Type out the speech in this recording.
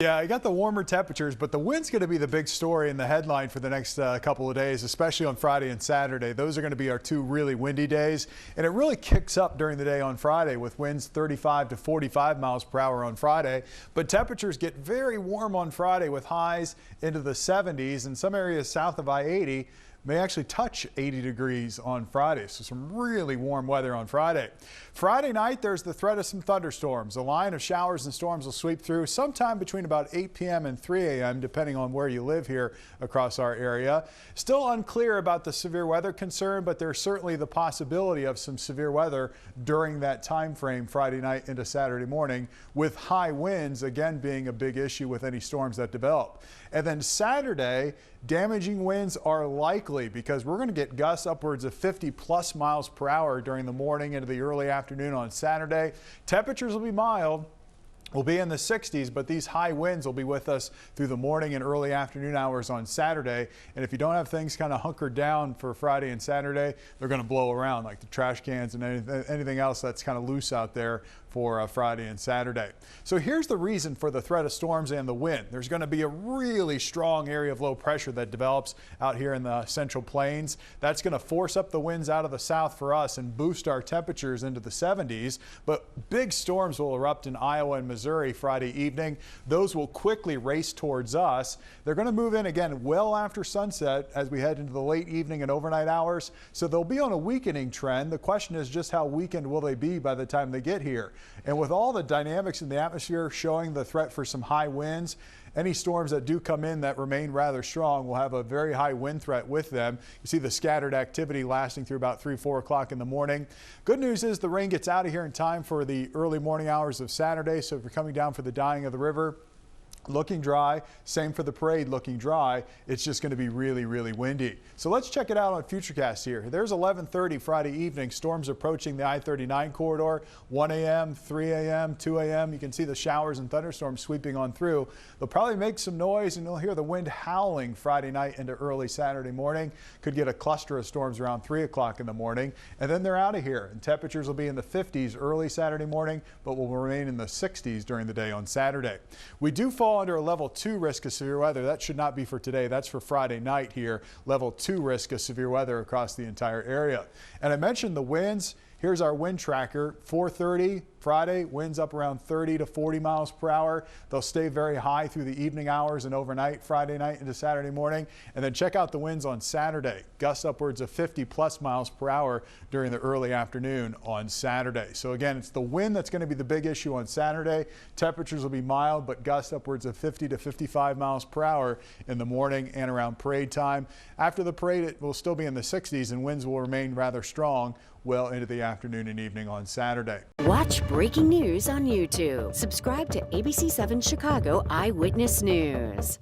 Yeah, I got the warmer temperatures, but the wind's going to be the big story in the headline for the next couple of days, especially on Friday and Saturday. Those are going to be our two really windy days, and it really kicks up during the day on Friday with winds 35 to 45 miles per hour on Friday. But temperatures get very warm on Friday with highs into the 70s, and some areas south of I-80 may actually touch 80 degrees on Friday. So some really warm weather on Friday. Friday night, there's the threat of some thunderstorms. A line of showers and storms will sweep through sometime between about 8 p.m. and 3 a.m. depending on where you live here across our area. Still unclear about the severe weather concern, but there's certainly the possibility of some severe weather during that time frame Friday night into Saturday morning, with high winds again being a big issue with any storms that develop. And then Saturday, damaging winds are likely because we're going to get gusts upwards of 50+ miles per hour during the morning into the early afternoon on Saturday. Temperatures will be mild. We'll be in the 60s, but these high winds will be with us through the morning and early afternoon hours on Saturday. And if you don't have things kind of hunkered down for Friday and Saturday, they're going to blow around like the trash cans and anything else that's kind of loose out there for Friday and Saturday. So here's the reason for the threat of storms and the wind. There's going to be a really strong area of low pressure that develops out here in the Central Plains. That's going to force up the winds out of the south for us and boost our temperatures into the 70s. But big storms will erupt in Iowa and Missouri Friday evening. Those will quickly race towards us. They're going to move in again well after sunset as we head into the late evening and overnight hours. So they'll be on a weakening trend. The question is just how weakened will they be by the time they get here? And with all the dynamics in the atmosphere showing the threat for some high winds, any storms that do come in that remain rather strong will have a very high wind threat with them. You see the scattered activity lasting through about 3-4 o'clock in the morning. Good news is the rain gets out of here in time for the early morning hours of Saturday. So if you're coming down for the dyeing of the river, looking dry. Same for the parade, looking dry. It's just going to be really, really windy. So let's check it out on Futurecast here. There's 11:30 Friday evening. Storms approaching the I-39 corridor. 1 a.m., 3 a.m., 2 a.m. You can see the showers and thunderstorms sweeping on through. They'll probably make some noise, and you'll hear the wind howling Friday night into early Saturday morning. Could get a cluster of storms around 3 o'clock in the morning, and then they're out of here. And temperatures will be in the 50s early Saturday morning, but will remain in the 60s during the day on Saturday. We do fall under a level 2 risk of severe weather. That should not be for today. That's for Friday night here. Level 2 risk of severe weather across the entire area. And I mentioned the winds. Here's our wind tracker. 4:30 Friday, winds up around 30 to 40 miles per hour. They'll stay very high through the evening hours and overnight Friday night into Saturday morning. And then check out the winds on Saturday. Gusts upwards of 50+ miles per hour during the early afternoon on Saturday. So again, it's the wind that's going to be the big issue on Saturday. Temperatures will be mild, but gusts upwards of 50 to 55 miles per hour in the morning and around parade time. After the parade, it will still be in the 60s and winds will remain rather strong well into the afternoon and evening on Saturday. Watch breaking news on YouTube. Subscribe to ABC7 Chicago Eyewitness News.